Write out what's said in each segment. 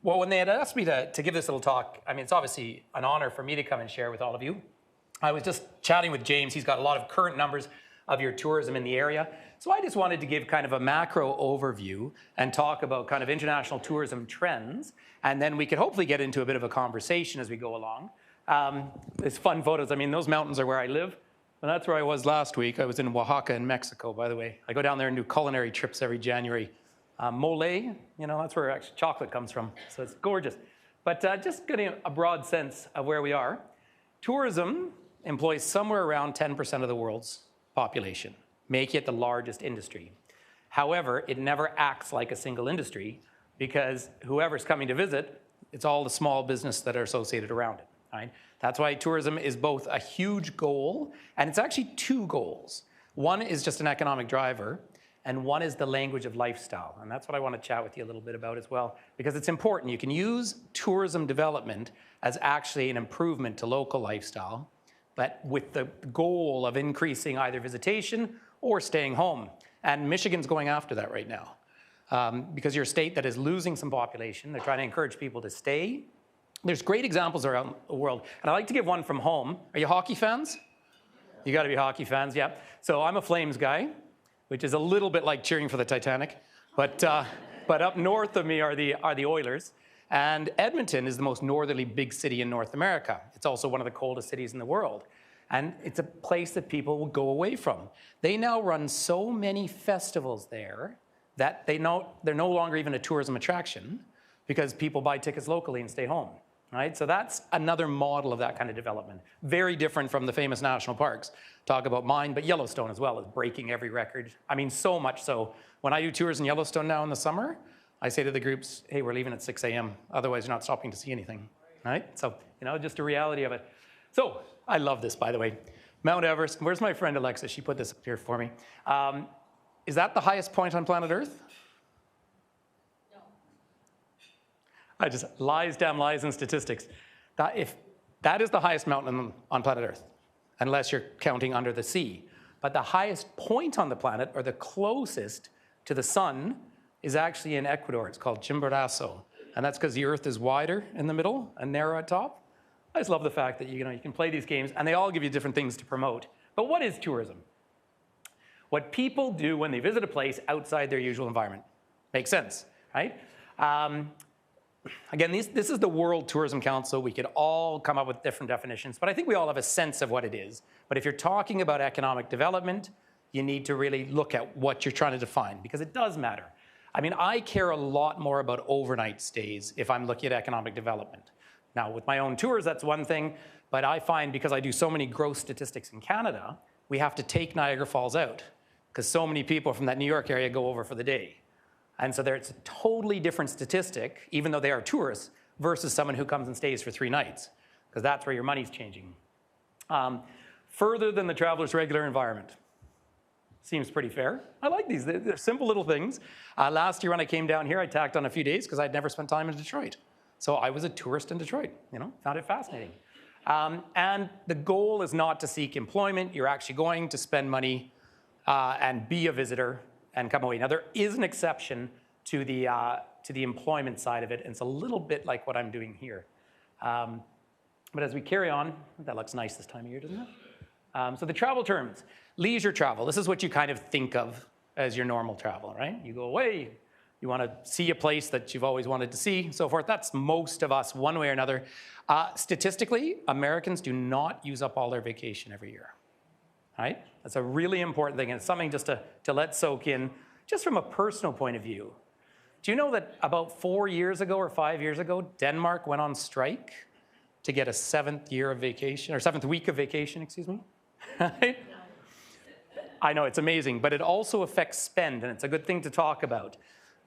Well, when they had asked me to give this little talk, I mean, it's obviously an honor for me to come and share with all of you. I was just chatting with James. He's got a lot of current numbers of your tourism in the area. So I just wanted to give kind of a macro overview and talk about kind of international tourism trends. And then we could hopefully get into a bit of a conversation as we go along. It's fun photos. I mean, those mountains are where I live. And that's where I was last week. I was in Oaxaca in Mexico, by the way. I go down there and do culinary trips every January. Mole, you know, that's where actually chocolate comes from. So it's gorgeous. But just getting a broad sense of where we are. Tourism employs somewhere around 10% of the world's population, making it the largest industry. However, it never acts like a single industry because whoever's coming to visit, it's all the small business that are associated around it. Right? That's why tourism is both a huge goal, and it's actually two goals. One is just an economic driver, and one is the language of lifestyle. And that's what I want to chat with you a little bit about as well, because it's important. You can use tourism development as actually an improvement to local lifestyle, but with the goal of increasing either visitation or staying home. And Michigan's going after that right now. Because you're a state that is losing some population. They're trying to encourage people to stay. There's great examples around the world. And I like to give one from home. Are you hockey fans? You got to be hockey fans, yeah. So I'm a Flames guy, which is a little bit like cheering for the Titanic. But up north of me are the Oilers. And Edmonton is the most northerly big city in North America. It's also one of the coldest cities in the world. And it's a place that people will go away from. They now run so many festivals there that they're no longer even a tourism attraction because people buy tickets locally and stay home. Right? So that's another model of that kind of development. Very different from the famous national parks. Talk about mine, but Yellowstone as well is breaking every record. I mean, so much so. When I do tours in Yellowstone now in the summer, I say to the groups, hey, we're leaving at 6 a.m. Otherwise, you're not stopping to see anything. Right? So, you know, just a reality of it. So, I love this, by the way. Mount Everest. Where's my friend Alexa? She put this up here for me. Is that the highest point on planet Earth? I just lies, damn lies, and statistics. That is the highest mountain on planet Earth, unless you're counting under the sea. But the highest point on the planet, or the closest to the sun, is actually in Ecuador. It's called Chimborazo. And that's because the Earth is wider in the middle and narrow at top. I just love the fact that you can play these games, and they all give you different things to promote. But what is tourism? What people do when they visit a place outside their usual environment. Makes sense, right? Again, this is the World Tourism Council. We could all come up with different definitions, but I think we all have a sense of what it is. But if you're talking about economic development, you need to really look at what you're trying to define, because it does matter. I mean, I care a lot more about overnight stays if I'm looking at economic development. Now, with my own tours, that's one thing, but I find because I do so many growth statistics in Canada, we have to take Niagara Falls out, because so many people from that New York area go over for the day. And so it's a totally different statistic, even though they are tourists, versus someone who comes and stays for 3 nights, because that's where your money's changing. Further than the traveler's regular environment. Seems pretty fair. I like these. They're simple little things. Last year when I came down here, I tacked on a few days because I'd never spent time in Detroit. So I was a tourist in Detroit, found it fascinating. And the goal is not to seek employment. You're actually going to spend money and be a visitor and come away. Now, there is an exception to the employment side of it, and it's a little bit like what I'm doing here. But as we carry on, that looks nice this time of year, doesn't it? So the travel terms, leisure travel. This is what you kind of think of as your normal travel, right? You go away, you want to see a place that you've always wanted to see, so forth. That's most of us, one way or another. Statistically, Americans do not use up all their vacation every year. Right? That's a really important thing, and it's something just to let soak in, just from a personal point of view. Do you know that about 4 years ago or 5 years ago, Denmark went on strike to get a 7th year of vacation, or 7th week of vacation, excuse me? Right? I know, it's amazing, but it also affects spend, and it's a good thing to talk about.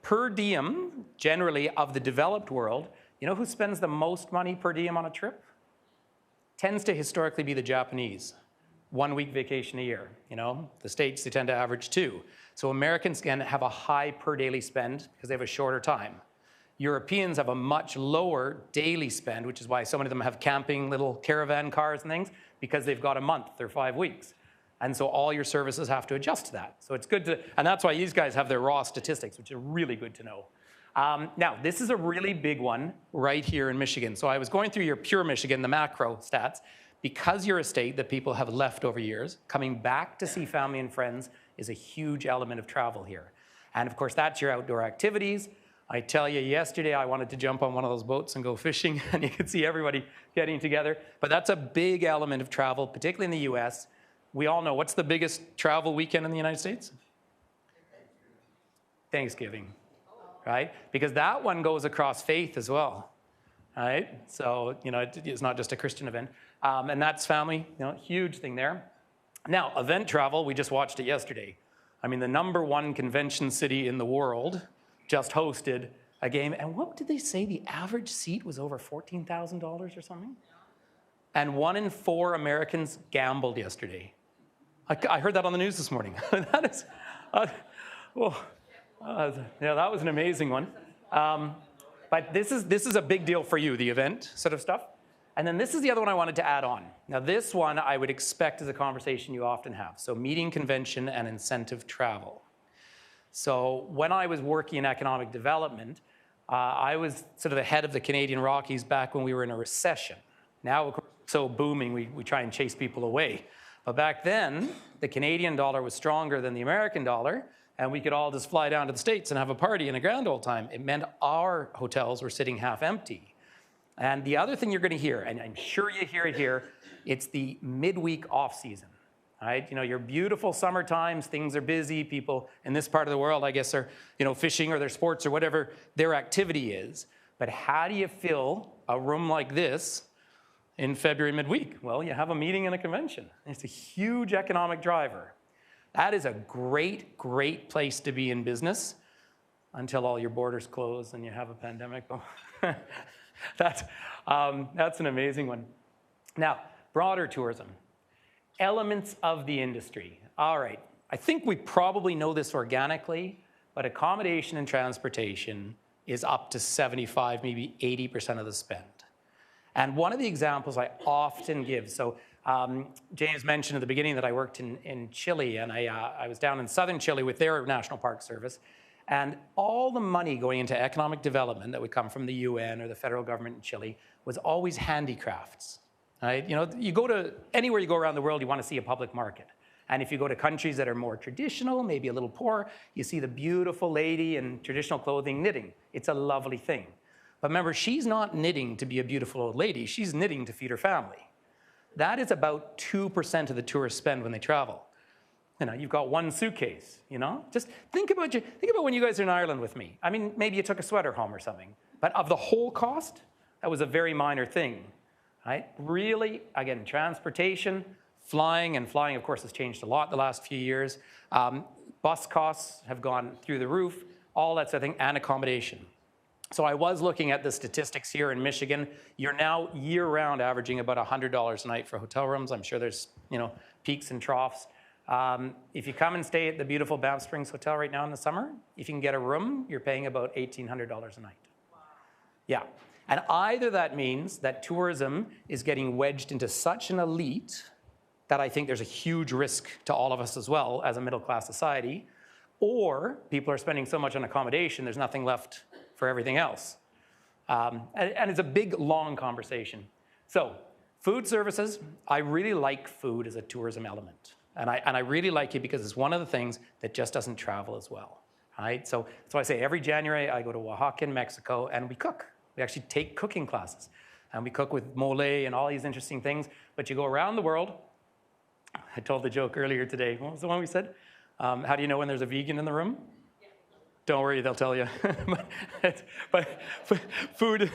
Per diem, generally, of the developed world, you know who spends the most money per diem on a trip? Tends to historically be the Japanese. 1 week vacation a year, The States, they tend to average 2. So Americans can have a high per daily spend because they have a shorter time. Europeans have a much lower daily spend, which is why so many of them have camping, little caravan cars and things, because they've got a month or 5 weeks. And so all your services have to adjust to that. So it's good to, and that's why these guys have their raw statistics, which are really good to know. Now, this is a really big one right here in Michigan. So I was going through your pure Michigan, the macro stats. Because you're a state that people have left over years, coming back to see family and friends is a huge element of travel here. And of course, that's your outdoor activities. I tell you, yesterday I wanted to jump on one of those boats and go fishing, and you could see everybody getting together. But that's a big element of travel, particularly in the US. We all know, what's the biggest travel weekend in the United States? Thanksgiving, right? Because that one goes across faith as well, right? So, it's not just a Christian event. And that's family, huge thing there. Now, event travel, we just watched it yesterday. I mean, the #1 convention city in the world just hosted a game. And what did they say? The average seat was over $14,000 or something? And 1 in 4 Americans gambled yesterday. I heard that on the news this morning. That is, that was an amazing one. But this is a big deal for you, the event sort of stuff. And then this is the other one I wanted to add on. Now, this one I would expect is a conversation you often have. So meeting convention and incentive travel. So when I was working in economic development, I was sort of the head of the Canadian Rockies back when we were in a recession. Now, of course, so booming, we try and chase people away. But back then, the Canadian dollar was stronger than the American dollar, and we could all just fly down to the States and have a party and a grand old time. It meant our hotels were sitting half empty. And the other thing you're going to hear, and I'm sure you hear it here, it's the midweek off season, right? Your beautiful summer times, things are busy. People in this part of the world, I guess, are, fishing or their sports or whatever their activity is. But how do you fill a room like this in February midweek? Well, you have a meeting and a convention. It's a huge economic driver. That is a great, great place to be in business until all your borders close and you have a pandemic. That's an amazing one. Now, broader tourism. Elements of the industry. All right, I think we probably know this organically, but accommodation and transportation is up to 75, maybe 80% of the spend. And one of the examples I often give, so James mentioned at the beginning that I worked in Chile, and I was down in southern Chile with their National Park Service. And all the money going into economic development that would come from the UN or the federal government in Chile was always handicrafts, right? You go to anywhere you go around the world, you want to see a public market. And if you go to countries that are more traditional, maybe a little poor, you see the beautiful lady in traditional clothing knitting. It's a lovely thing. But remember, she's not knitting to be a beautiful old lady. She's knitting to feed her family. That is about 2% of the tourists spend when they travel. You've got one suitcase, Just think about when you guys are in Ireland with me. I mean, maybe you took a sweater home or something. But of the whole cost, that was a very minor thing, right? Really, again, transportation, flying, of course, has changed a lot the last few years. Bus costs have gone through the roof, all that sort of thing, and accommodation. So I was looking at the statistics here in Michigan. You're now year-round averaging about $100 a night for hotel rooms. I'm sure there's, peaks and troughs. If you come and stay at the beautiful Banff Springs Hotel right now in the summer, if you can get a room, you're paying about $1,800 a night. Wow. Yeah. And either that means that tourism is getting wedged into such an elite that I think there's a huge risk to all of us as well as a middle-class society, or people are spending so much on accommodation, there's nothing left for everything else. And it's a big, long conversation. So, food services, I really like food as a tourism element. And I really like it because it's one of the things that just doesn't travel as well, right? So I say every January I go to Oaxaca in Mexico and we cook. We actually take cooking classes. And we cook with mole and all these interesting things. But you go around the world. I told the joke earlier today. What was the one we said? How do you know when there's a vegan in the room? Don't worry, they'll tell you. but food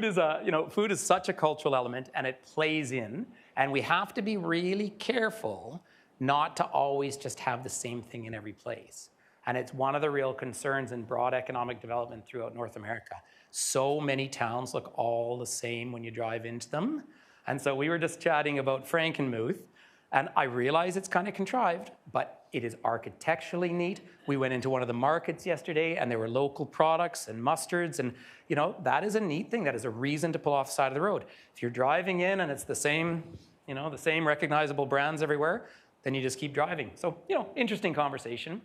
is such a cultural element, and it plays in. And we have to be really careful not to always just have the same thing in every place. And it's one of the real concerns in broad economic development throughout North America. So many towns look all the same when you drive into them. And so we were just chatting about Frankenmuth, and I realize it's kind of contrived, but it is architecturally neat. We went into one of the markets yesterday, and there were local products and mustards, and that is a neat thing. That is a reason to pull off the side of the road. If you're driving in and it's the same recognizable brands everywhere, then you just keep driving. So, interesting conversation.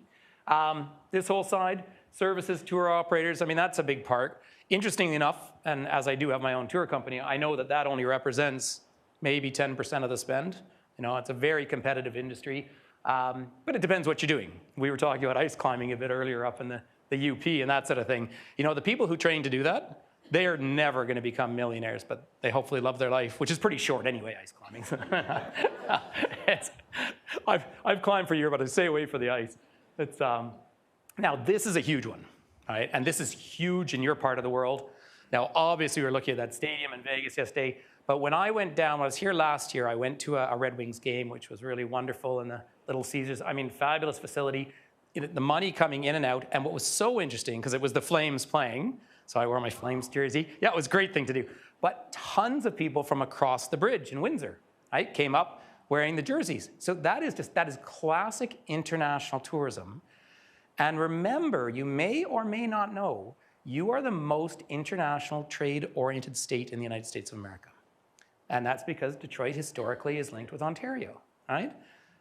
This whole side, services, tour operators, I mean, that's a big part. Interestingly enough, and as I do have my own tour company, I know that that only represents maybe 10% of the spend. You know, it's a very competitive industry, but it depends what you're doing. We were talking about ice climbing a bit earlier up in the UP and that sort of thing. You know, the people who train to do that, they are never going to become millionaires, but they hopefully love their life, which is pretty short anyway, ice climbing. I've climbed for a year, but I stay away from the ice. It's, now, this is a huge one, right? And this is huge in your part of the world. Now, obviously, we were looking at that stadium in Vegas yesterday, but when I went down, when I was here last year, I went to a Red Wings game, which was really wonderful, in the Little Caesars. I mean, fabulous facility. The money coming in and out, and what was so interesting, because it was the Flames playing, so I wore my Flames jersey. Yeah, it was a great thing to do. But tons of people from across the bridge in Windsor, right, came up wearing the jerseys. So that is classic international tourism. And remember, you may or may not know, you are the most international trade-oriented state in the United States of America. And that's because Detroit historically is linked with Ontario, right?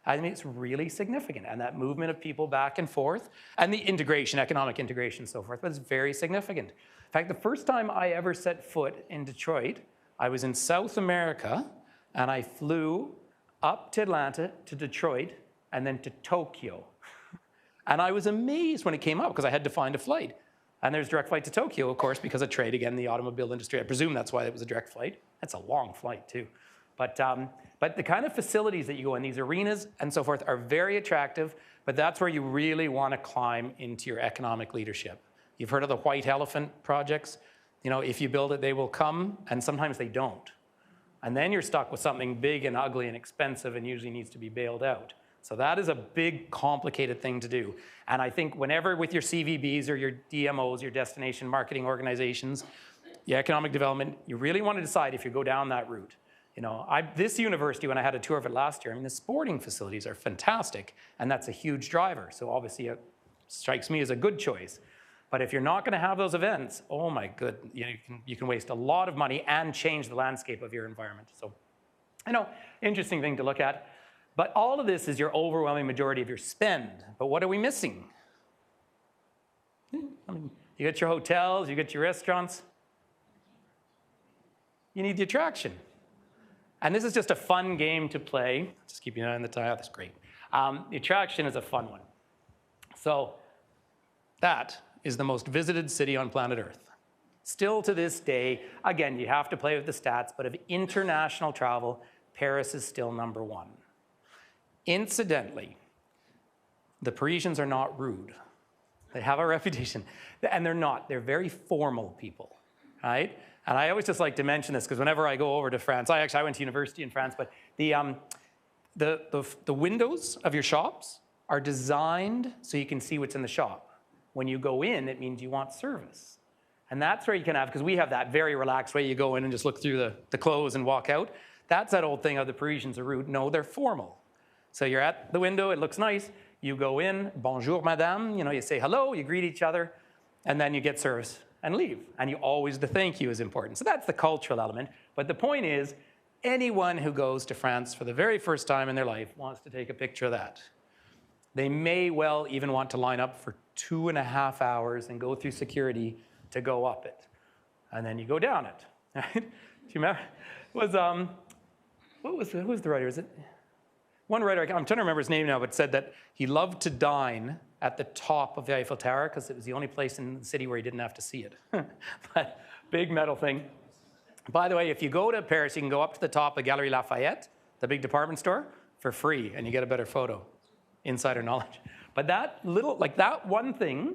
I mean, it's really significant. And that movement of people back and forth, and the integration, economic integration and so forth, but it's very significant. In fact, the first time I ever set foot in Detroit, I was in South America, and I flew up to Atlanta, to Detroit, and then to Tokyo. And I was amazed when it came up, because I had to find a flight. And there's a direct flight to Tokyo, of course, because of trade, again, the automobile industry. I presume that's why it was a direct flight. That's a long flight, too. But the kind of facilities that you go in, these arenas and so forth, are very attractive, but that's where you really want to climb into your economic leadership. You've heard of the white elephant projects. You know, if you build it, they will come, and sometimes they don't. And then you're stuck with something big and ugly and expensive and usually needs to be bailed out. So that is a big, complicated thing to do. And I think whenever with your CVBs or your DMOs, your destination marketing organizations, your economic development, you really want to decide if you go down that route. You know, this university, when I had a tour of it last year, I mean, the sporting facilities are fantastic, and that's a huge driver. So obviously it strikes me as a good choice. But if you're not going to have those events, oh my good, you can waste a lot of money and change the landscape of your environment. So, I know, interesting thing to look at. But all of this is your overwhelming majority of your spend. But what are we missing? I mean, you get your hotels, you get your restaurants. You need the attraction. And this is just a fun game to play. Just keep your eye on the time. That's great. The attraction is a fun one. So that is the most visited city on planet Earth. Still to this day, again, you have to play with the stats, but of international travel, Paris is still #1. Incidentally, the Parisians are not rude. They have a reputation, and they're not. They're very formal people, right? And I always just like to mention this because whenever I go over to France, I went to university in France, but the windows of your shops are designed so you can see what's in the shop. When you go in, it means you want service. And that's where you can have, because we have that very relaxed way you go in and just look through the clothes and walk out. That's that old thing of the Parisians are rude. No, they're formal. So you're at the window, it looks nice. You go in, bonjour, madame, you say hello, you greet each other, and then you get service and leave. And the thank you is important. So that's the cultural element. But the point is, anyone who goes to France for the very first time in their life wants to take a picture of that. They may well even want to line up for 2.5 hours and go through security to go up it. And then you go down it. Right? Do you remember? Who was the writer? Is it? One writer, I'm trying to remember his name now, but said that he loved to dine at the top of the Eiffel Tower because it was the only place in the city where he didn't have to see it. But big metal thing. By the way, if you go to Paris, you can go up to the top of Galerie Lafayette, the big department store, for free, and you get a better photo. Insider knowledge. But that one thing,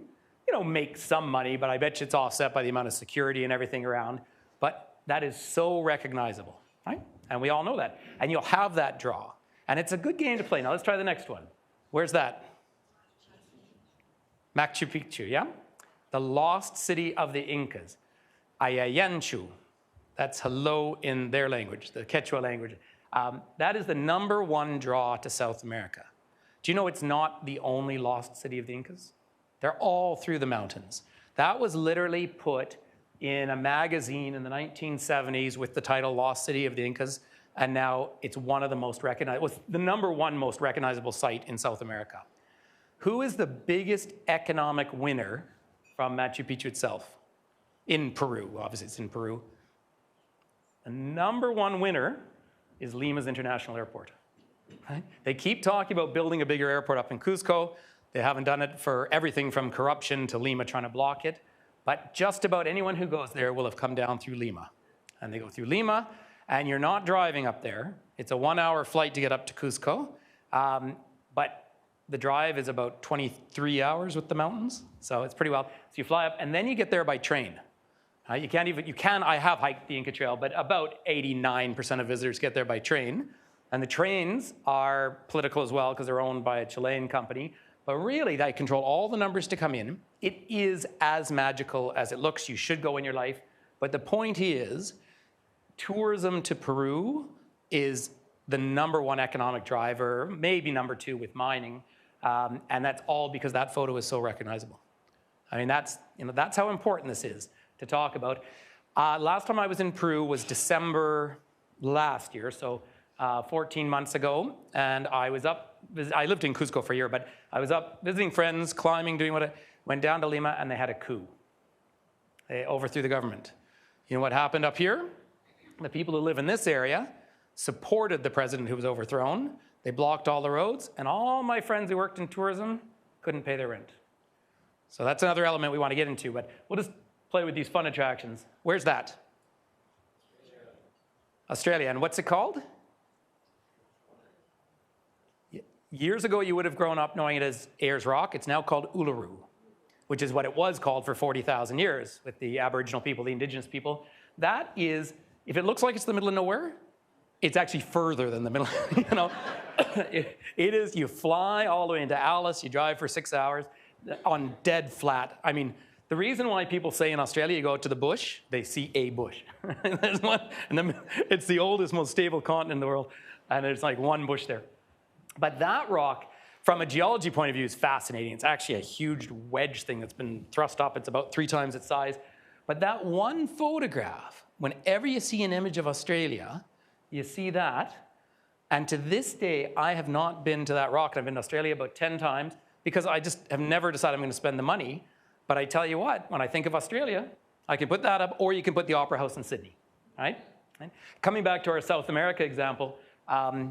makes some money, but I bet you it's offset by the amount of security and everything around. But that is so recognizable, right? And we all know that. And you'll have that draw. And it's a good game to play. Now let's try the next one. Where's that? Machu Picchu, yeah? The lost city of the Incas. Ayayanchu. That's hello in their language, the Quechua language. That is the #1 draw to South America. Do you know it's not the only lost city of the Incas? They're all through the mountains. That was literally put in a magazine in the 1970s with the title Lost City of the Incas. And now it's one of the most recognized, was the #1 most recognizable site in South America. Who is the biggest economic winner from Machu Picchu itself. In Peru, obviously it's in Peru. The number one winner is Lima's International Airport. Right? They keep talking about building a bigger airport up in Cusco. They haven't done it for everything from corruption to Lima trying to block it. But just about anyone who goes there will have come down through Lima. And they go through Lima, and you're not driving up there. It's a 1-hour flight to get up to Cusco. But the drive is about 23 hours with the mountains. So it's pretty wild. So you fly up, and then you get there by train. I have hiked the Inca Trail, but about 89% of visitors get there by train. And the trains are political as well because they're owned by a Chilean company. But really, they control all the numbers to come in. It is as magical as it looks. You should go in your life. But the point is, tourism to Peru is the number one economic driver, maybe number two with mining. And that's all because that photo is so recognizable. I mean, that's how important this is to talk about. Last time I was in Peru was December last year, so 14 months ago, and I lived in Cusco for a year, but I was up visiting friends, climbing, doing went down to Lima, and they had a coup. They overthrew the government. You know what happened up here? The people who live in this area supported the president who was overthrown. They blocked all the roads, and all my friends who worked in tourism couldn't pay their rent. So that's another element we want to get into, but we'll just play with these fun attractions. Where's that? Australia. And what's it called? Years ago, you would have grown up knowing it as Ayers Rock. It's now called Uluru, which is what it was called for 40,000 years with the Aboriginal people, the indigenous people. That is, if it looks like it's the middle of nowhere, it's actually further than the middle. It is, you fly all the way into Alice, you drive for 6 hours on dead flat. I mean, the reason why people say in Australia you go out to the bush, they see a bush. There's one, and then it's the oldest, most stable continent in the world, and there's like one bush there. But that rock, from a geology point of view, is fascinating. It's actually a huge wedge thing that's been thrust up. It's about 3 times its size. But that one photograph, whenever you see an image of Australia, you see that. And to this day, I have not been to that rock. I've been to Australia about 10 times because I just have never decided I'm going to spend the money. But I tell you what, when I think of Australia, I can put that up, or you can put the Opera House in Sydney, right? Coming back to our South America example,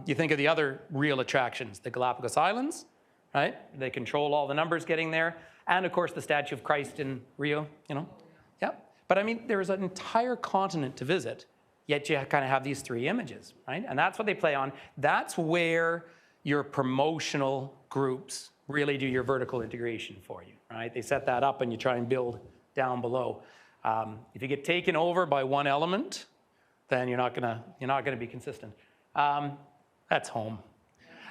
you think of the other real attractions, the Galapagos Islands, right? They control all the numbers getting there. And of course, the Statue of Christ in Rio, Yeah. But I mean, there's an entire continent to visit, yet you kind of have these 3 images, right? And that's what they play on. That's where your promotional groups really do your vertical integration for you, right? They set that up and you try and build down below. If you get taken over by one element, then you're not gonna be consistent. That's home.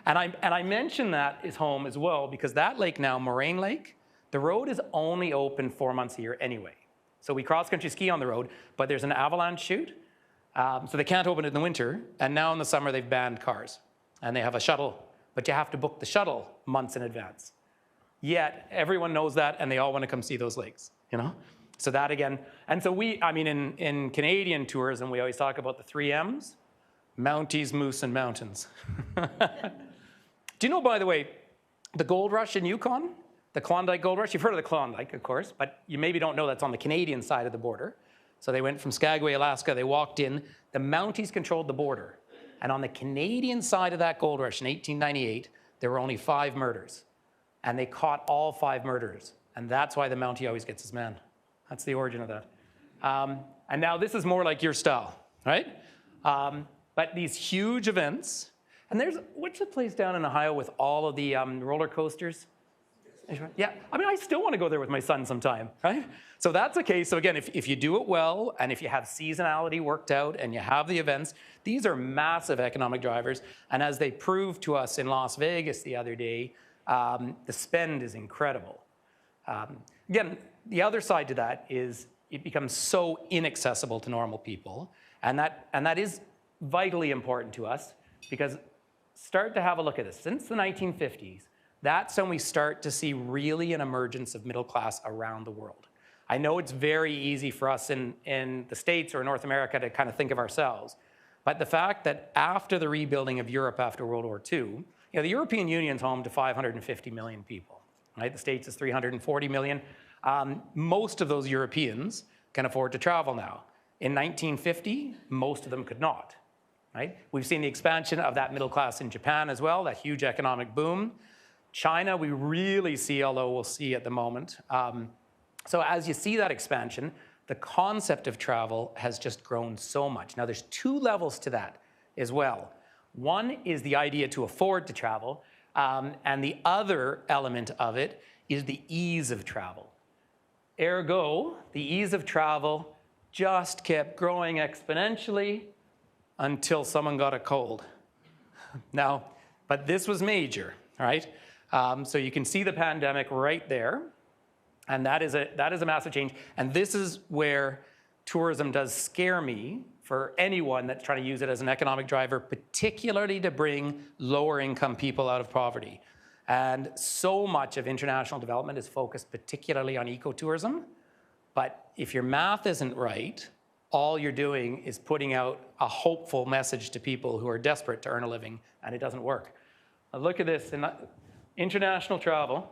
And I mention that is home as well because that lake now, Moraine Lake, the road is only open 4 months a year anyway. So we cross-country ski on the road, but there's an avalanche chute, so they can't open it in the winter. And now in the summer, they've banned cars. And they have a shuttle, but you have to book the shuttle months in advance. Yet everyone knows that, and they all want to come see those lakes, So that again, and so in Canadian tourism, we always talk about the 3 M's, Mounties, Moose, and Mountains. Do you know, by the way, the gold rush in Yukon, the Klondike Gold Rush? You've heard of the Klondike, of course, but you maybe don't know that's on the Canadian side of the border. So they went from Skagway, Alaska, they walked in, the Mounties controlled the border. And on the Canadian side of that gold rush in 1898, there were only 5 murders. And they caught all 5 murderers. And that's why the Mountie always gets his man. That's the origin of that. And now this is more like your style, right? But these huge events, and what's the place down in Ohio with all of the roller coasters? Yeah, I still want to go there with my son sometime, right? So that's okay. So again, if you do it well, and if you have seasonality worked out, and you have the events, these are massive economic drivers. And as they proved to us in Las Vegas the other day, the spend is incredible. Again, the other side to that is it becomes so inaccessible to normal people, and that is vitally important to us because start to have a look at this. Since the 1950s, that's when we start to see really an emergence of middle class around the world. I know it's very easy for us in the States or North America to kind of think of ourselves, but the fact that after the rebuilding of Europe after World War II, the European Union's home to 550 million people, right? The States is 340 million. Most of those Europeans can afford to travel now. In 1950, most of them could not, right? We've seen the expansion of that middle class in Japan as well, that huge economic boom. China, we really see, although we'll see at the moment. So as you see that expansion, the concept of travel has just grown so much. Now, there's two levels to that as well. One is the idea to afford to travel, and the other element of it is the ease of travel. Ergo, the ease of travel just kept growing exponentially until someone got a cold. Now, but this was major, right? So you can see the pandemic right there, and that is a massive change. And this is where tourism does scare me for anyone that's trying to use it as an economic driver, particularly to bring lower income people out of poverty. And so much of international development is focused particularly on ecotourism. But if your math isn't right, all you're doing is putting out a hopeful message to people who are desperate to earn a living, and it doesn't work. Now look at this. International travel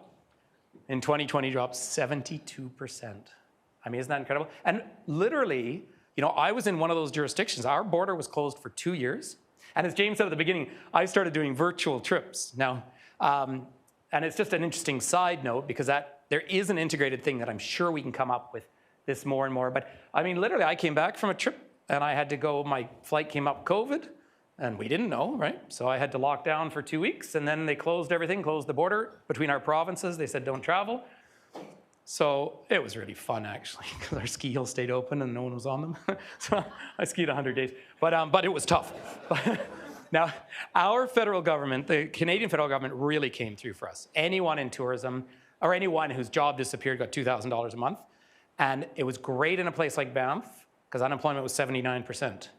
in 2020 dropped 72%. I mean, isn't that incredible? And literally, you know, I was in one of those jurisdictions. Our border was closed for 2 years. And as James said at the beginning, I started doing virtual trips. Now, and it's just an interesting side note because there is an integrated thing that I'm sure we can come up with this more and more. But I mean, literally, I came back from a trip and I had to go, my flight came up COVID and we didn't know, right? So I had to lock down for 2 weeks and then they closed everything, closed the border between our provinces. They said, don't travel. So it was really fun actually because our ski hills stayed open and no one was on them. So I skied 100 days, but it was tough. Now, our federal government, the Canadian federal government really came through for us. Anyone in tourism or anyone whose job disappeared got $2,000 a month. And it was great in a place like Banff because unemployment was 79%.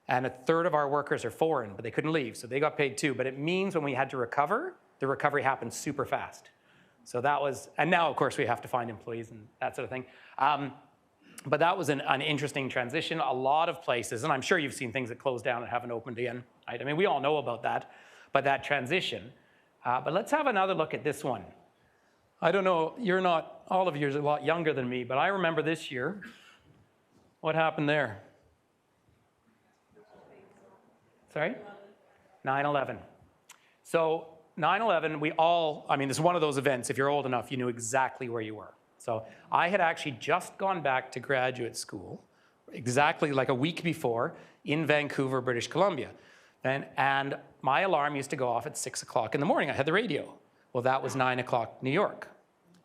And a third of our workers are foreign, but they couldn't leave, so they got paid too. But it means when we had to recover, the recovery happened super fast. So that was, and now of course we have to find employees and that sort of thing. But that was an interesting transition. A lot of places, and I'm sure you've seen things that closed down and haven't opened again, right? I mean, we all know about that, but that transition. But let's have another look at this one. I don't know, all of you are a lot younger than me, but I remember this year. What happened there? Sorry? 9/11. So 9/11, I mean, this is one of those events, if you're old enough, you knew exactly where you were. So I had actually just gone back to graduate school, exactly like a week before, in Vancouver, British Columbia. And my alarm used to go off at 6 o'clock in the morning. I had the radio. Well, that was 9 o'clock New York.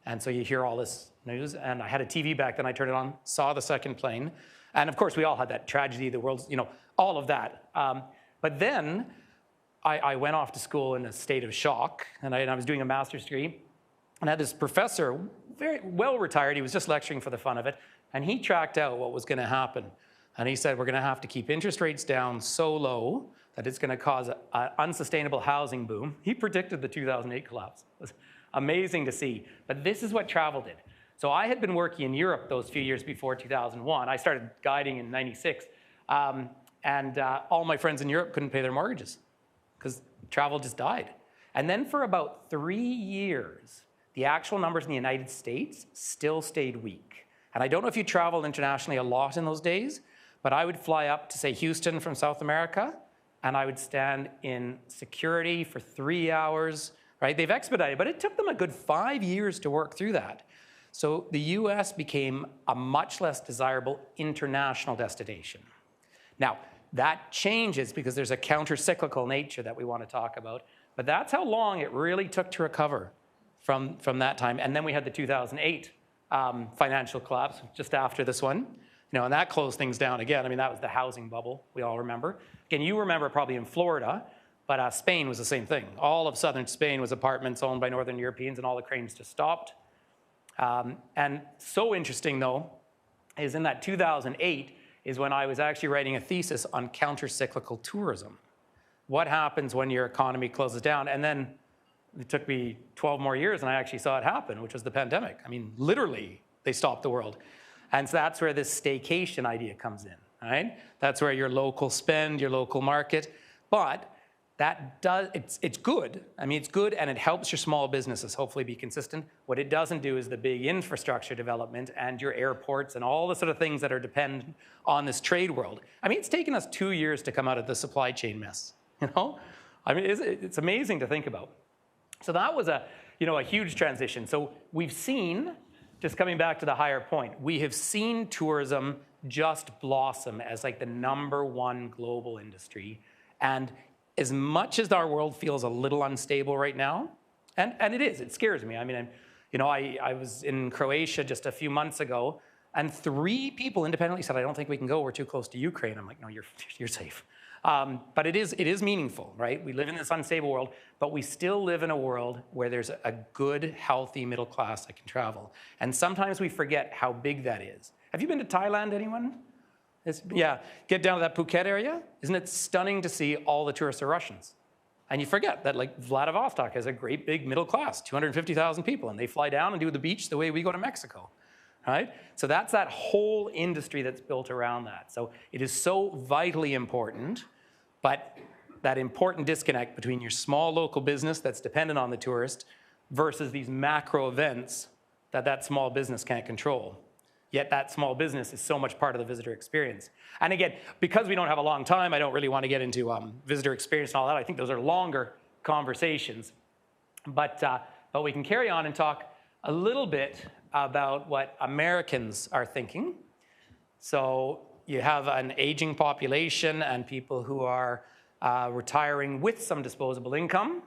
And so you hear all this news, and I had a TV back then, I turned it on, saw the second plane. And of course, we all had that tragedy, the world's, all of that. But then I went off to school in a state of shock, and I was doing a master's degree. And I had this professor, very well retired, he was just lecturing for the fun of it, and he tracked out what was going to happen. And he said, we're going to have to keep interest rates down so low that it's going to cause an unsustainable housing boom. He predicted the 2008 collapse. It was amazing to see. But this is what travel did. So I had been working in Europe those few years before 2001. I started guiding in '96. And all my friends in Europe couldn't pay their mortgages because travel just died. And then for about 3 years, the actual numbers in the United States still stayed weak. And I don't know if you traveled internationally a lot in those days, but I would fly up to, say, Houston from South America, and I would stand in security for 3 hours, right? They've expedited, but it took them a good 5 years to work through that. So the US became a much less desirable international destination. Now, that changes because there's a counter-cyclical nature that we want to talk about, but that's how long it really took to recover from that time. And then we had the 2008 financial collapse just after this one, and that closed things down again. I mean, that was the housing bubble we all remember. Again, you remember probably in Florida, but Spain was the same thing. All of southern Spain was apartments owned by Northern Europeans, and all the cranes just stopped. And so interesting, though, is in that 2008 is when I was actually writing a thesis on counter-cyclical tourism. What happens when your economy closes down? And then it took me 12 more years, and I actually saw it happen, which was the pandemic. I mean, literally, they stopped the world. And so that's where this staycation idea comes in, right? That's where your local spend, your local market. But it's good. I mean, it's good and it helps your small businesses hopefully be consistent. What it doesn't do is the big infrastructure development and your airports and all the sort of things that are dependent on this trade world. I mean, it's taken us 2 years to come out of the supply chain mess, you know? I mean, it's amazing to think about. So that was a huge transition. So we've seen, just coming back to the higher point, we have seen tourism just blossom as like the #1 global industry. And as much as our world feels a little unstable right now, and it is, it scares me. I mean, I was in Croatia just a few months ago, and 3 people independently said, I don't think we can go, we're too close to Ukraine. I'm like, no, you're safe. But it is meaningful, right? We live in this unstable world, but we still live in a world where there's a good, healthy middle class that can travel. And sometimes we forget how big that is. Have you been to Thailand, anyone? Yeah, get down to that Phuket area. Isn't it stunning to see all the tourists are Russians? And you forget that like Vladivostok has a great big middle class, 250,000 people, and they fly down and do the beach the way we go to Mexico, right? So that's that whole industry that's built around that. So it is so vitally important, but that important disconnect between your small local business that's dependent on the tourist versus these macro events that small business can't control. Yet that small business is so much part of the visitor experience. And again, because we don't have a long time, I don't really want to get into visitor experience and all that. I think those are longer conversations. But we can carry on and talk a little bit about what Americans are thinking. So you have an aging population and people who are retiring with some disposable income.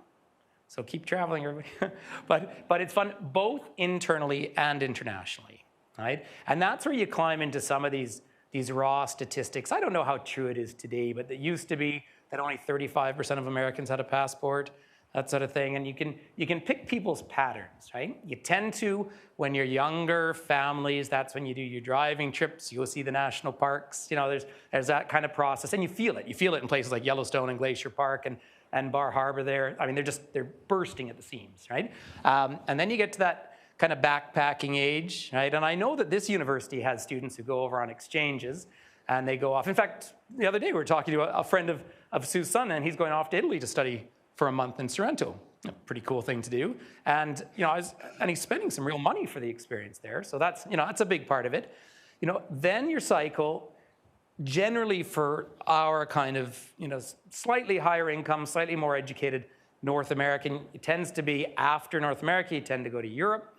So keep traveling, everybody. but it's fun both internally and internationally. Right? And that's where you climb into some of these raw statistics. I don't know how true it is today, but it used to be that only 35% of Americans had a passport, that sort of thing. And you can pick people's patterns, right? You tend to, when you're younger families, that's when you do your driving trips, you go see the national parks. You know, there's that kind of process, and you feel it. You feel it in places like Yellowstone and Glacier Park and Bar Harbor there. I mean, they're bursting at the seams, right? And then you get to that kind of backpacking age, right? And I know that this university has students who go over on exchanges and they go off. In fact, the other day we were talking to a friend of Sue's son, and he's going off to Italy to study for a month in Sorrento. A pretty cool thing to do. And and he's spending some real money for the experience there. So that's a big part of it. Then your cycle, generally for our kind of slightly higher income, slightly more educated North American, it tends to be after North America, you tend to go to Europe.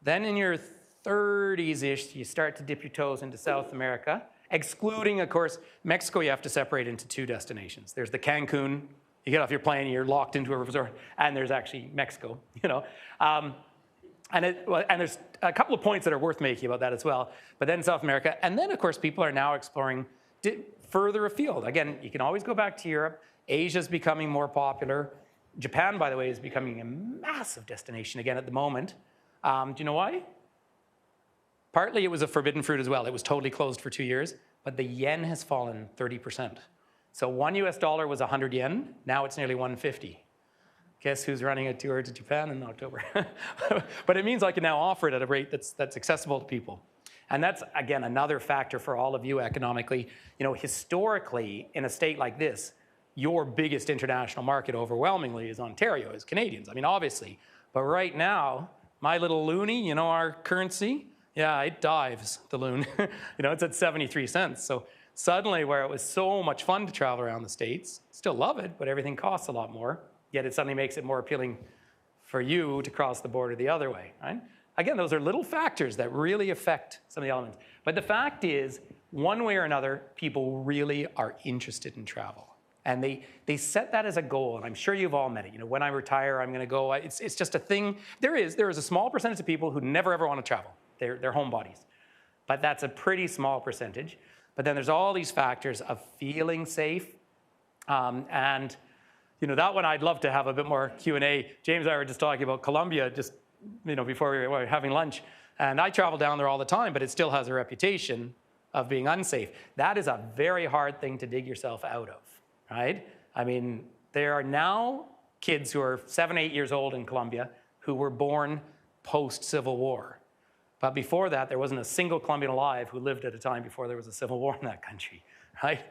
Then in your 30s-ish, you start to dip your toes into South America, excluding, of course, Mexico. You have to separate into 2 destinations. There's the Cancun. You get off your plane, you're locked into a resort, and there's actually Mexico, And there's a couple of points that are worth making about that as well. But then South America. And then, of course, people are now exploring further afield. Again, you can always go back to Europe. Asia's becoming more popular. Japan, by the way, is becoming a massive destination again at the moment. Do you know why? Partly it was a forbidden fruit as well. It was totally closed for 2 years, but the yen has fallen 30%. So $1 US was 100 yen. Now it's nearly 150. Guess who's running a tour to Japan in October? But it means I can now offer it at a rate that's accessible to people. And that's, again, another factor for all of you economically. Historically, in a state like this, your biggest international market overwhelmingly is Ontario, is Canadians. I mean, obviously. But right now, my little loonie, our currency, yeah, it dives, the loon. It's at 73 cents. So suddenly, where it was so much fun to travel around the States, still love it, but everything costs a lot more, yet it suddenly makes it more appealing for you to cross the border the other way, right? Again, those are little factors that really affect some of the elements. But the fact is, one way or another, people really are interested in travel. And they set that as a goal, and I'm sure you've all met it. When I retire, I'm going to go. It's just a thing. There is a small percentage of people who never ever want to travel. They're homebodies, but that's a pretty small percentage. But then there's all these factors of feeling safe, and that one I'd love to have a bit more Q&A. James and I were just talking about Colombia just before we were having lunch, and I travel down there all the time, but it still has a reputation of being unsafe. That is a very hard thing to dig yourself out of. Right? I mean, there are now kids who are 7, 8 years old in Colombia who were born post-Civil War. But before that, there wasn't a single Colombian alive who lived at a time before there was a civil war in that country, right?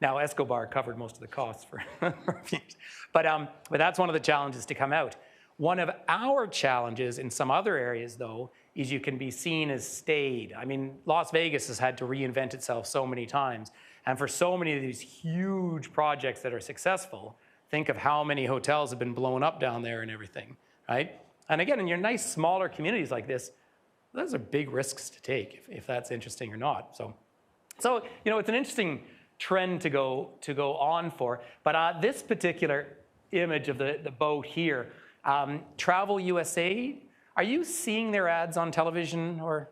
Now, Escobar covered most of the costs for refugees. But that's one of the challenges to come out. One of our challenges in some other areas, though, is you can be seen as staid. I mean, Las Vegas has had to reinvent itself so many times. And for so many of these huge projects that are successful, think of how many hotels have been blown up down there and everything, right? And again, in your nice, smaller communities like this, those are big risks to take, if that's interesting or not. So you know, it's an interesting trend to go on for. But this particular image of the boat here, Travel USA, are you seeing their ads on television? Or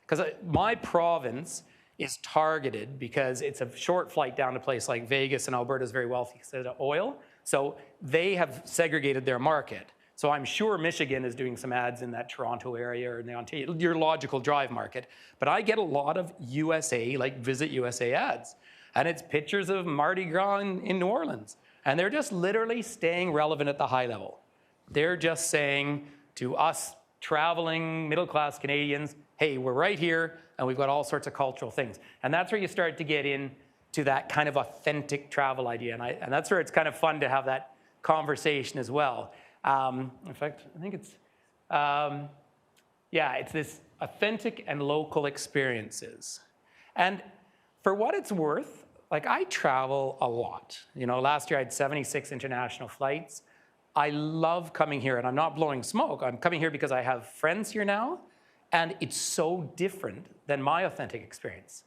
because my province is targeted because it's a short flight down to a place like Vegas, and Alberta is very wealthy because of oil. So they have segregated their market. So I'm sure Michigan is doing some ads in that Toronto area or in the Ontario, your logical drive market. But I get a lot of USA, like Visit USA ads. And it's pictures of Mardi Gras in New Orleans. And they're just literally staying relevant at the high level. They're just saying to us traveling middle-class Canadians, hey, we're right here, and we've got all sorts of cultural things. And that's where you start to get into that kind of authentic travel idea. And that's where it's kind of fun to have that conversation as well. In fact, I think it's, it's this authentic and local experiences. And for what it's worth, like I travel a lot. You know, last year I had 76 international flights. I love coming here, and I'm not blowing smoke. I'm coming here because I have friends here now, and it's so different than my authentic experience,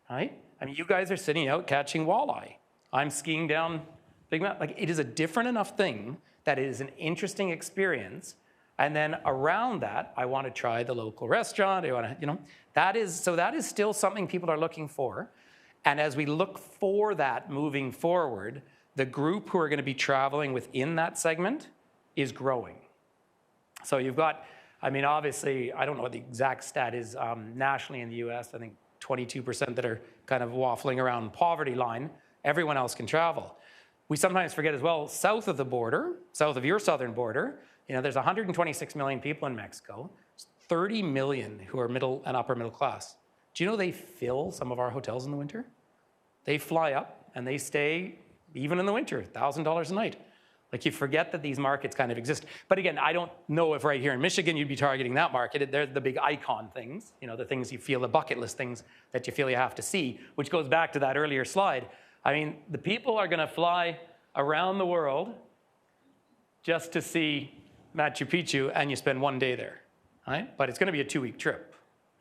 right? I mean, you guys are sitting out catching walleye. I'm skiing down Big Mountain. Like, it is a different enough thing that it is an interesting experience. And then around that, I want to try the local restaurant. I want to, you know, that is still something people are looking for. And as we look for that moving forward, the group who are going to be traveling within that segment is growing. So you've got, I mean, obviously, I don't know what the exact stat is nationally in the US, I think 22% that are kind of waffling around poverty line. Everyone else can travel. We sometimes forget as well, south of the border, south of your southern border, you know, there's 126 million people in Mexico, 30 million who are middle and upper middle class. Do you know they fill some of our hotels in the winter? They fly up and they stay, even in the winter, $1,000 a night. Like, you forget that these markets kind of exist. But again, I don't know if right here in Michigan you'd be targeting that market. They're the big icon things, you know, the things you feel, the bucket list things that you feel you have to see, which goes back to that earlier slide. I mean, the people are going to fly around the world just to see Machu Picchu, and you spend one day there, right? But it's going to be a 2-week trip,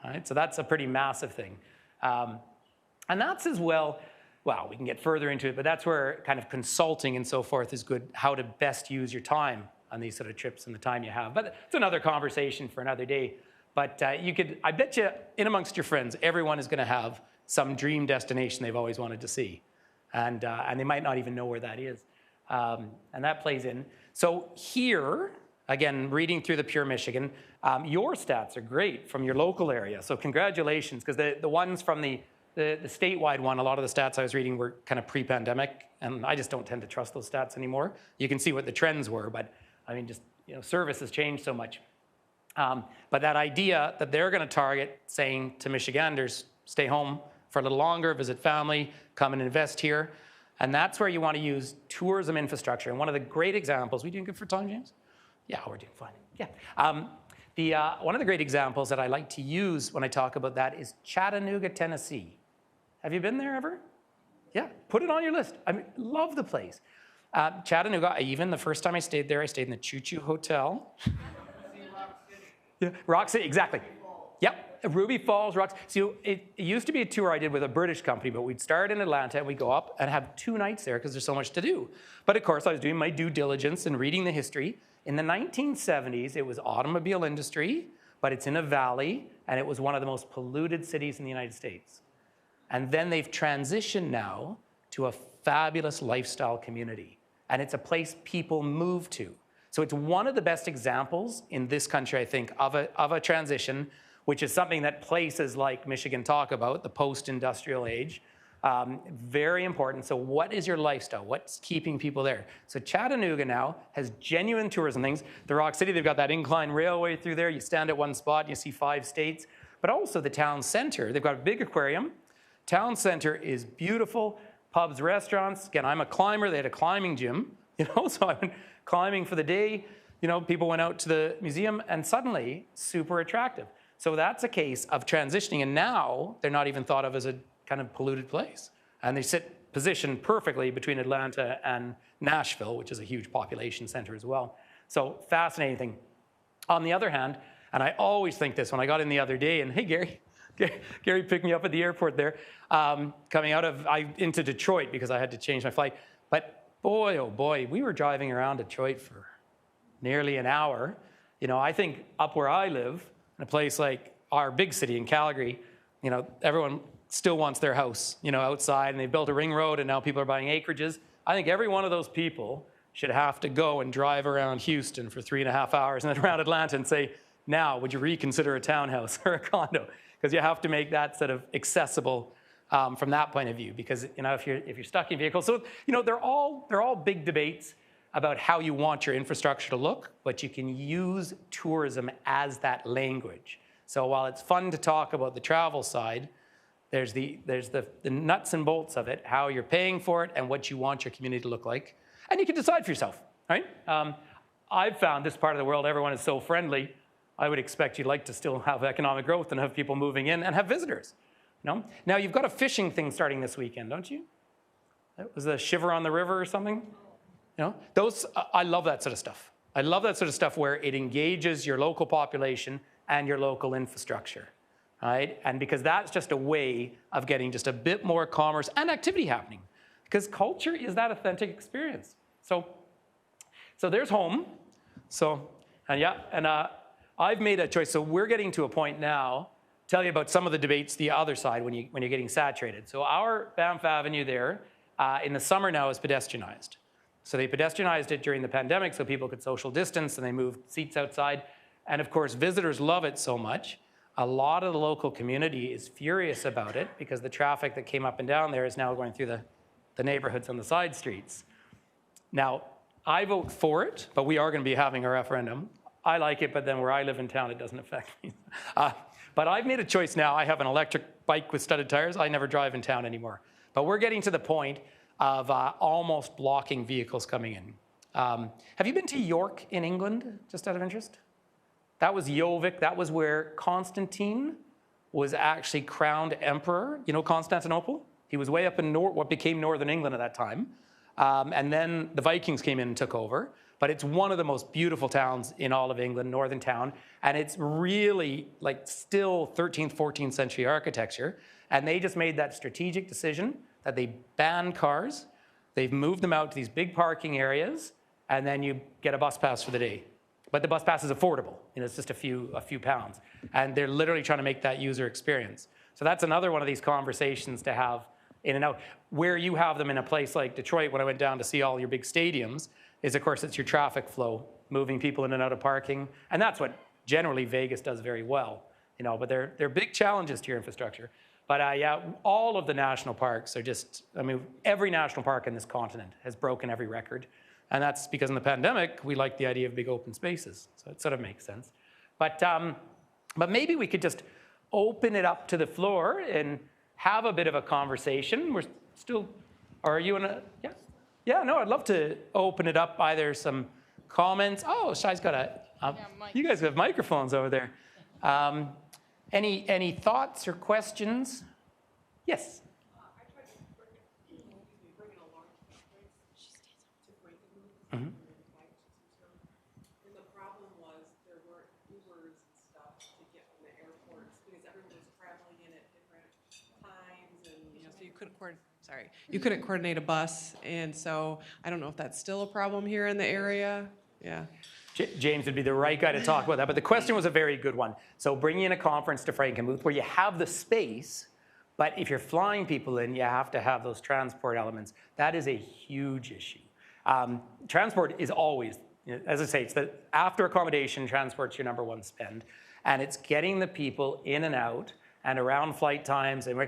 right? So that's a pretty massive thing. And that's as well, we can get further into it, but that's where kind of consulting and so forth is good, how to best use your time on these sort of trips and the time you have. But it's another conversation for another day. But you could, I bet you, in amongst your friends, everyone is going to have some dream destination they've always wanted to see. And they might not even know where that is. And that plays in. So here, again, reading through the Pure Michigan, your stats are great from your local area. So congratulations, because the ones from the statewide one, a lot of the stats I was reading were kind of pre-pandemic, and I just don't tend to trust those stats anymore. You can see what the trends were, but I mean, just, you know, service has changed so much. But that idea that they're going to target saying to Michiganders, stay home for a little longer, visit family, come and invest here. And that's where you want to use tourism infrastructure. And one of the great examples, we doing good for time, James? Yeah, we're doing fine. Yeah. One of the great examples that I like to use when I talk about that is Chattanooga, Tennessee. Have you been there ever? Yeah, put it on your list. I mean, love the place. Chattanooga, even the first time I stayed there, I stayed in the Choo Choo Hotel. Yeah, Rock City, exactly. Yep. Ruby Falls, Rocks. So it used to be a tour I did with a British company, but we'd start in Atlanta and we'd go up and have 2 nights there because there's so much to do. But of course, I was doing my due diligence and reading the history. In the 1970s, it was automobile industry, but it's in a valley, and it was one of the most polluted cities in the United States. And then they've transitioned now to a fabulous lifestyle community. And it's a place people move to. So it's one of the best examples in this country, I think, of a transition, which is something that places like Michigan talk about, the post-industrial age. Very important. So what is your lifestyle? What's keeping people there? So Chattanooga now has genuine tourism things. The Rock City, they've got that incline railway through there. You stand at one spot, you see 5 states. But also the town center. They've got a big aquarium. Town center is beautiful. pubs, restaurants. Again, I'm a climber. They had a climbing gym, so I went climbing for the day. People went out to the museum, and suddenly, super attractive. So that's a case of transitioning, and now they're not even thought of as a kind of polluted place. And they sit positioned perfectly between Atlanta and Nashville, which is a huge population center as well. So fascinating thing. On the other hand, and I always think this when I got in the other day, and hey, Gary picked me up at the airport there, coming into Detroit because I had to change my flight. But boy, oh boy, we were driving around Detroit for nearly an hour. I think up where I live, in a place like our big city in Calgary, everyone still wants their house, outside, and they built a ring road, and now people are buying acreages. I think every one of those people should have to go and drive around Houston for 3.5 hours and then around Atlanta and say, now, would you reconsider a townhouse or a condo? Because you have to make that sort of accessible from that point of view. Because if you're stuck in vehicles, so they're all big debates about how you want your infrastructure to look, but you can use tourism as that language. So while it's fun to talk about the travel side, there's the nuts and bolts of it, how you're paying for it and what you want your community to look like. And you can decide for yourself, right? I've found this part of the world, everyone is so friendly. I would expect you'd like to still have economic growth and have people moving in and have visitors. Now you've got a fishing thing starting this weekend, don't you? It was a Shiver on the River or something? I love that sort of stuff. I love that sort of stuff where it engages your local population and your local infrastructure, right? And because that's just a way of getting just a bit more commerce and activity happening. Because culture is that authentic experience. So there's home. I've made a choice. So we're getting to a point now, tell you about some of the debates the other side when you're getting saturated. So our Banff Avenue there in the summer now is pedestrianized. So they pedestrianized it during the pandemic so people could social distance, and they moved seats outside. And of course, visitors love it so much. A lot of the local community is furious about it because the traffic that came up and down there is now going through the neighborhoods on the side streets. Now, I vote for it, but we are going to be having a referendum. I like it, but then where I live in town, it doesn't affect me. But I've made a choice now. I have an electric bike with studded tires. I never drive in town anymore. But we're getting to the point of almost blocking vehicles coming in. Have you been to York in England, just out of interest? That was GLBEC. That was where Constantine was actually crowned emperor. Constantinople? He was way up in what became northern England at that time. And then the Vikings came in and took over. But it's one of the most beautiful towns in all of England, northern town. And it's really still 13th, 14th century architecture. And they just made that strategic decision that they banned cars. They've moved them out to these big parking areas, and then you get a bus pass for the day. But the bus pass is affordable. It's just a few pounds. And they're literally trying to make that user experience. So that's another one of these conversations to have in and out. Where you have them in a place like Detroit, when I went down to see all your big stadiums, is of course it's your traffic flow, moving people in and out of parking. And that's what generally Vegas does very well. But they're big challenges to your infrastructure. But all of the national parks are every national park in this continent has broken every record. And that's because in the pandemic, we like the idea of big open spaces. So it sort of makes sense. But maybe we could just open it up to the floor and have a bit of a conversation. We're still, are you in a, yeah? Yeah, no, I'd love to open it up, either some comments. Oh, Shai's got you guys have microphones over there. Any thoughts or questions? Yes. I tried to bring in a large to break the move. And the problem was there weren't Ubers and stuff to get from the airports because everyone was traveling in at different times, and so you couldn't coordinate a bus, and so I don't know if that's still a problem here in the area. Yeah. James would be the right guy to talk about that, but the question was a very good one. So bringing in a conference to Frankenmuth where you have the space, but if you're flying people in, you have to have those transport elements. That is a huge issue. Transport is always, as I say, it's the after accommodation, transport's your number one spend, and it's getting the people in and out and around flight times. And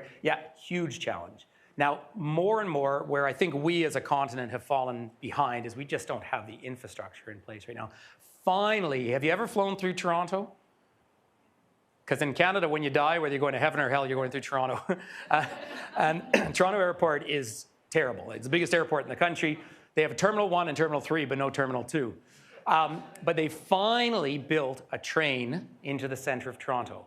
huge challenge. Now, more and more, where I think we as a continent have fallen behind is we just don't have the infrastructure in place right now. Finally, have you ever flown through Toronto? Because in Canada, when you die, whether you're going to heaven or hell, you're going through Toronto. And Toronto Airport is terrible. It's the biggest airport in the country. They have a Terminal 1 and Terminal 3, but no Terminal 2. But they finally built a train into the center of Toronto.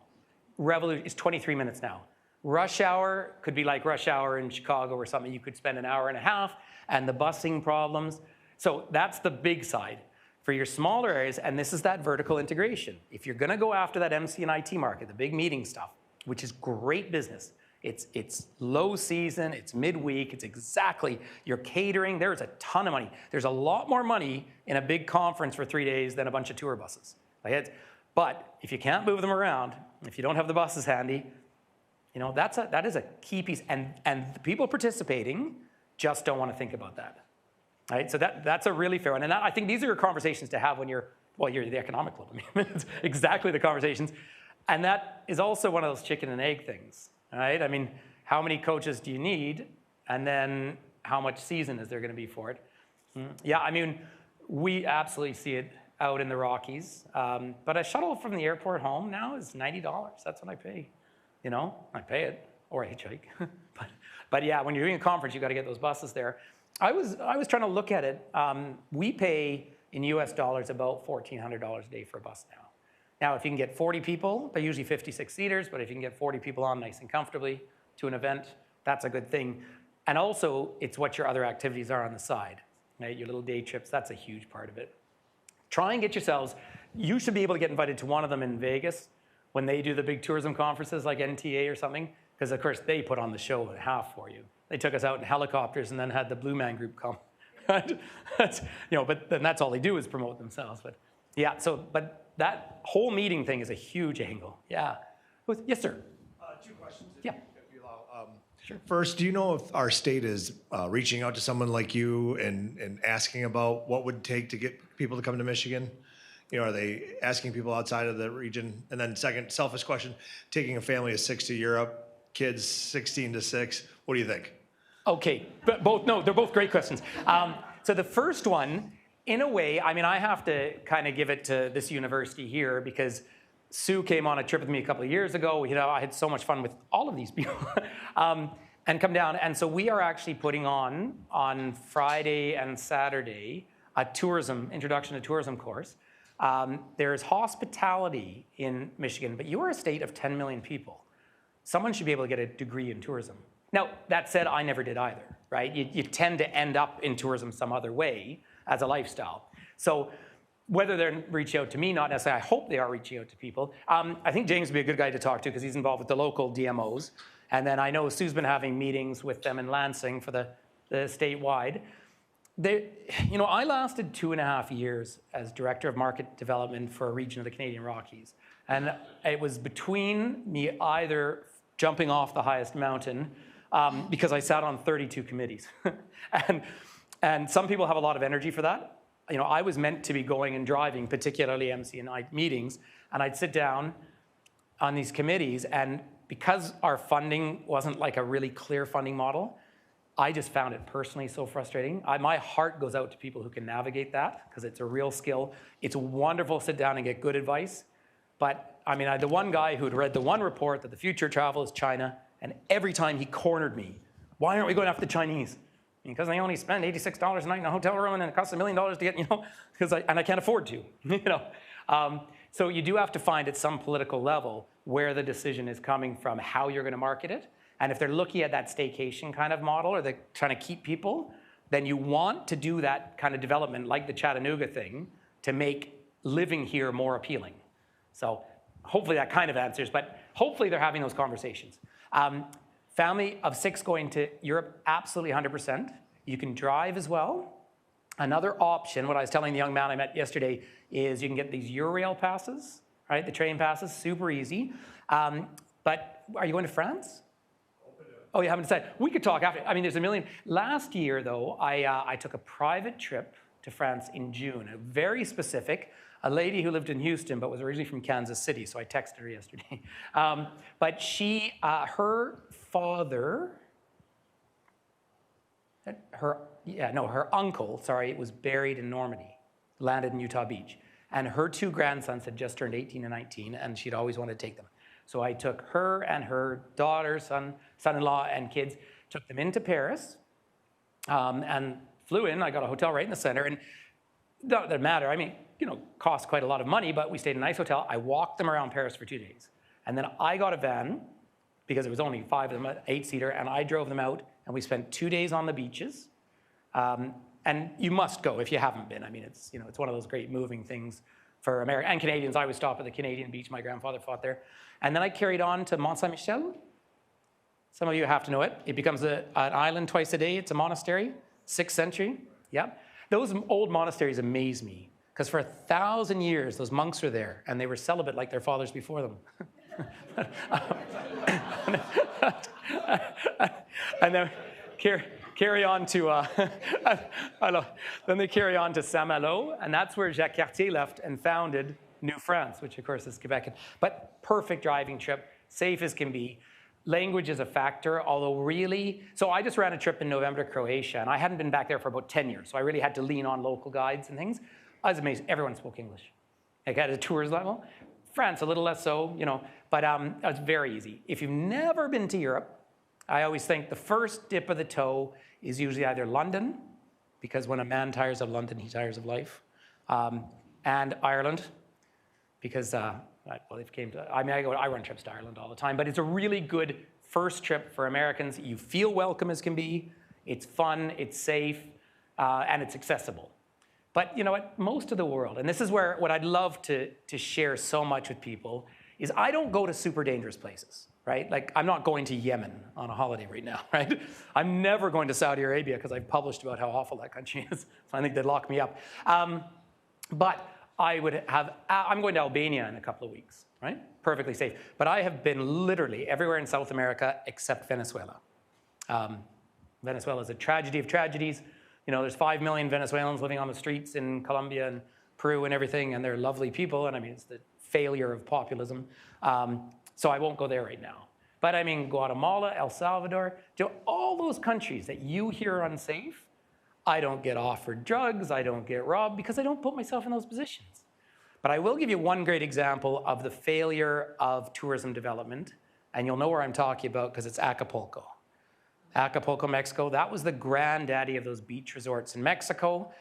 It's 23 minutes now. Rush hour could be like rush hour in Chicago or something. You could spend an hour and a half, and the busing problems. So that's the big side. For your smaller areas, and this is that vertical integration. If you're gonna go after that MC and IT market, the big meeting stuff, which is great business, it's low season, it's midweek, it's exactly, you're catering, there's a ton of money. There's a lot more money in a big conference for 3 days than a bunch of tour buses. But if you can't move them around, if you don't have the buses handy, that is a key piece. And the people participating just don't want to think about that. Right? So that's a really fair one. And I think these are your conversations to have when you're the economic club. I mean, it's exactly the conversations. And that is also one of those chicken and egg things. Right? I mean, how many coaches do you need? And then how much season is there going to be for it? Yeah, I mean, we absolutely see it out in the Rockies. But a shuttle from the airport home now is $90. That's what I pay. I pay it, or I hitchhike. but yeah, when you're doing a conference, you got to get those buses there. I was trying to look at it. We pay in US dollars about $1,400 a day for a bus now. Now, if you can get 40 people, they're usually 56-seaters, but if you can get 40 people on nice and comfortably to an event, that's a good thing. And also, it's what your other activities are on the side. Right? Your little day trips, that's a huge part of it. Try and get yourselves, you should be able to get invited to one of them in Vegas when they do the big tourism conferences like NTA or something, because of course they put on the show and a half for you. They took us out in helicopters and then had the Blue Man Group come. But then that's all they do is promote themselves. But yeah, but that whole meeting thing is a huge angle. Yeah. Yes, sir. 2 questions, Yeah. if you allow. Sure. First, do you know if our state is reaching out to someone like you and asking about what would take to get people to come to Michigan? Are they asking people outside of the region? And then second, selfish question, taking a family of 6 to Europe, kids 16 to 6, what do you think? Okay, but they're both great questions. So the first one, in a way, I mean, I have to kind of give it to this university here because Sue came on a trip with me a couple of years ago. I had so much fun with all of these people and come down. And so we are actually putting on Friday and Saturday a introduction to tourism course. There's hospitality in Michigan, but you are a state of 10 million people. Someone should be able to get a degree in tourism. Now, that said, I never did either, right? You tend to end up in tourism some other way as a lifestyle. So whether they're reaching out to me, not necessarily, I hope they are reaching out to people. I think James would be a good guy to talk to because he's involved with the local DMOs. And then I know Sue's been having meetings with them in Lansing for the statewide. I lasted 2.5 years as Director of Market Development for a region of the Canadian Rockies. And it was between me either jumping off the highest mountain because I sat on 32 committees. and some people have a lot of energy for that. I was meant to be going and driving, particularly MC and I meetings, and I'd sit down on these committees, and because our funding wasn't like a really clear funding model, I just found it personally so frustrating. My heart goes out to people who can navigate that because it's a real skill. It's wonderful to sit down and get good advice. But I mean, I had the one guy who had read the one report that the future of travel is China, and every time he cornered me. Why aren't we going after the Chinese? Because they only spend $86 a night in a hotel room, and it costs $1 million to get, and I can't afford to, So you do have to find at some political level where the decision is coming from, how you're going to market it. And if they're looking at that staycation kind of model, or they're trying to keep people, then you want to do that kind of development, like the Chattanooga thing, to make living here more appealing. So hopefully that kind of answers, but hopefully they're having those conversations. Family of 6 going to Europe, absolutely 100%. You can drive as well. Another option, what I was telling the young man I met yesterday, is you can get these Eurail passes, right? The train passes, super easy. But are you going to France? Oh, you haven't decided. We could talk after. I mean, there's a million. Last year, though, I took a private trip to France in June, very specific. A lady who lived in Houston but was originally from Kansas City, so I texted her yesterday. But her father, her uncle, was buried in Normandy, landed in Utah Beach. And her 2 grandsons had just turned 18 and 19, and she'd always wanted to take them. So I took her and her daughter, son-in-law, and kids, took them into Paris, and flew in. I got a hotel right in the center, and that didn't matter. I mean, cost quite a lot of money, but we stayed in a nice hotel. I walked them around Paris for 2 days. And then I got a van, because it was only 5 of them, an 8-seater, and I drove them out, and we spent 2 days on the beaches. And you must go if you haven't been. I mean, it's one of those great moving things for Americans and Canadians. I would stop at the Canadian beach. My grandfather fought there. And then I carried on to Mont Saint-Michel. Some of you have to know it. It becomes an island twice a day. It's a monastery, 6th century. Yeah. Those old monasteries amaze me, because for 1,000 years, those monks were there, and they were celibate like their fathers before them. And then carry on to, then they carry on to Saint-Malo, and that's where Jacques Cartier left and founded New France, which of course is Quebec. But perfect driving trip, safe as can be. Language is a factor, although really, so I just ran a trip in November to Croatia, and I hadn't been back there for about 10 years, so I really had to lean on local guides and things. I was amazed, everyone spoke English. Like at a tourist level. France, a little less so, but it was very easy. If you've never been to Europe, I always think the first dip of the toe is usually either London, because when a man tires of London, he tires of life, and Ireland, because, I run trips to Ireland all the time, but it's a really good first trip for Americans. You feel welcome as can be, it's fun, it's safe, and it's accessible. But you know what, most of the world, and this is where what I'd love to share so much with people, is I don't go to super dangerous places, right? Like I'm not going to Yemen on a holiday right now, right? I'm never going to Saudi Arabia because I've published about how awful that country is, so I think they'd lock me up. But I'm going to Albania in a couple of weeks, right? Perfectly safe. But I have been literally everywhere in South America except Venezuela. Venezuela is a tragedy of tragedies. There's 5 million Venezuelans living on the streets in Colombia and Peru and everything, and they're lovely people, and I mean, it's the failure of populism. So I won't go there right now. But I mean, Guatemala, El Salvador, all those countries that you hear are unsafe, I don't get offered drugs, I don't get robbed, because I don't put myself in those positions. But I will give you one great example of the failure of tourism development, and you'll know where I'm talking about because it's Acapulco. Acapulco, Mexico, that was the granddaddy of those beach resorts in Mexico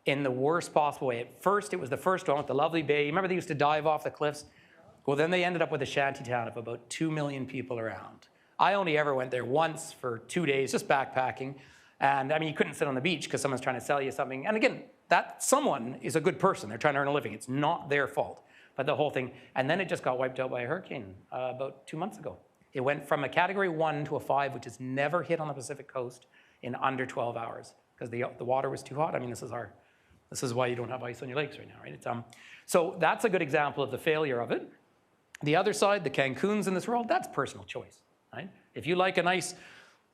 in the worst possible way. At first, it was the first one with the lovely bay. Remember they used to dive off the cliffs? Well, then they ended up with a shanty town of about 2 million people around. I only ever went there once for 2 days, just backpacking. And I mean, you couldn't sit on the beach because someone's trying to sell you something. And again, that someone is a good person. They're trying to earn a living. It's not their fault. But the whole thing, and then it just got wiped out by a hurricane about 2 months ago. It went from a category 1 to a 5, which has never hit on the Pacific coast in under 12 hours because the water was too hot. I mean, this is why you don't have ice on your lakes right now, right? So that's a good example of the failure of it. The other side, the Cancuns in this world, that's personal choice, right? If you like a nice,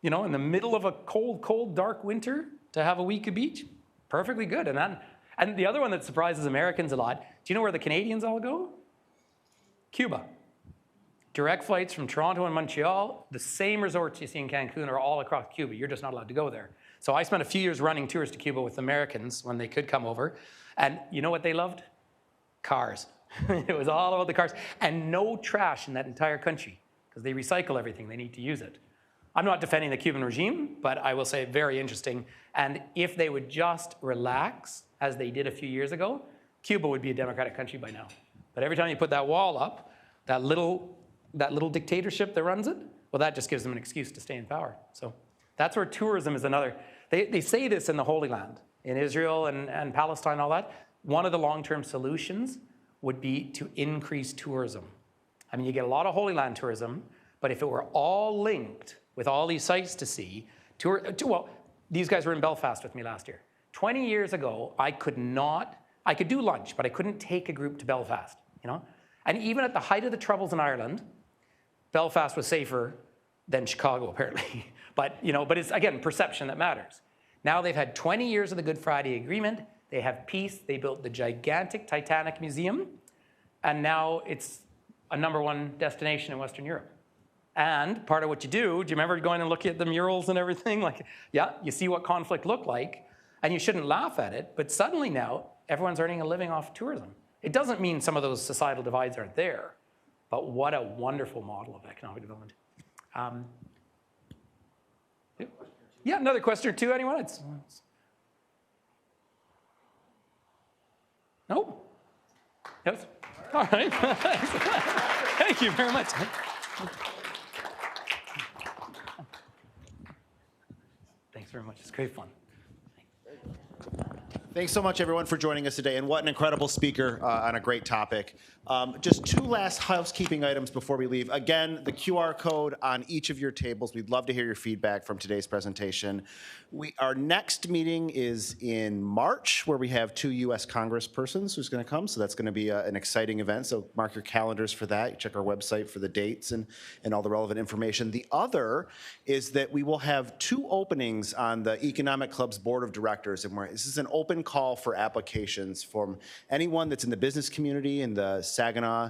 in the middle of a cold, cold, dark winter to have a week of beach, perfectly good. And the other one that surprises Americans a lot, do you know where the Canadians all go? Cuba. Direct flights from Toronto and Montreal, the same resorts you see in Cancun are all across Cuba. You're just not allowed to go there. So I spent a few years running tours to Cuba with Americans when they could come over. And you know what they loved? Cars. It was all about the cars. And no trash in that entire country because they recycle everything. They need to use it. I'm not defending the Cuban regime, but I will say very interesting. And if they would just relax, as they did a few years ago, Cuba would be a democratic country by now. But every time you put that wall up, that little dictatorship that runs it, well, that just gives them an excuse to stay in power. So that's where tourism is another. They say this in the Holy Land, in Israel and Palestine and all that. One of the long-term solutions would be to increase tourism. I mean, you get a lot of Holy Land tourism, but if it were all linked with all these sites to see, well, these guys were in Belfast with me last year. 20 years ago, I could do lunch, but I couldn't take a group to Belfast, And even at the height of the Troubles in Ireland, Belfast was safer than Chicago, apparently. But it's, again, perception that matters. Now they've had 20 years of the Good Friday Agreement. They have peace. They built the gigantic Titanic Museum. And now it's a #1 destination in Western Europe. And part of what you do you remember going and looking at the murals and everything? You see what conflict looked like. And you shouldn't laugh at it. But suddenly now, everyone's earning a living off tourism. It doesn't mean some of those societal divides aren't there. But what a wonderful model of economic development. Yeah, another question or two, anyone? No? Yes? All right. Thank you very much. Thanks very much. It's great fun. Thanks so much, everyone, for joining us today, and what an incredible speaker on a great topic. Just two last housekeeping items before we leave. Again, the QR code on each of your tables. We'd love to hear your feedback from today's presentation. Our next meeting is in March, where we have 2 U.S. Congresspersons who's going to come, so that's going to be an exciting event, so mark your calendars for that. Check our website for the dates and all the relevant information. The other is that we will have 2 openings on the Economic Club's Board of Directors, and this is an open call for applications from anyone that's in the business community in the Saginaw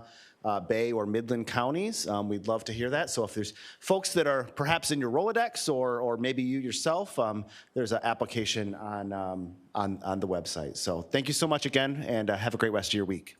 Bay or Midland counties. We'd love to hear that. So if there's folks that are perhaps in your Rolodex or maybe you yourself, there's an application on the website. So thank you so much again, and have a great rest of your week.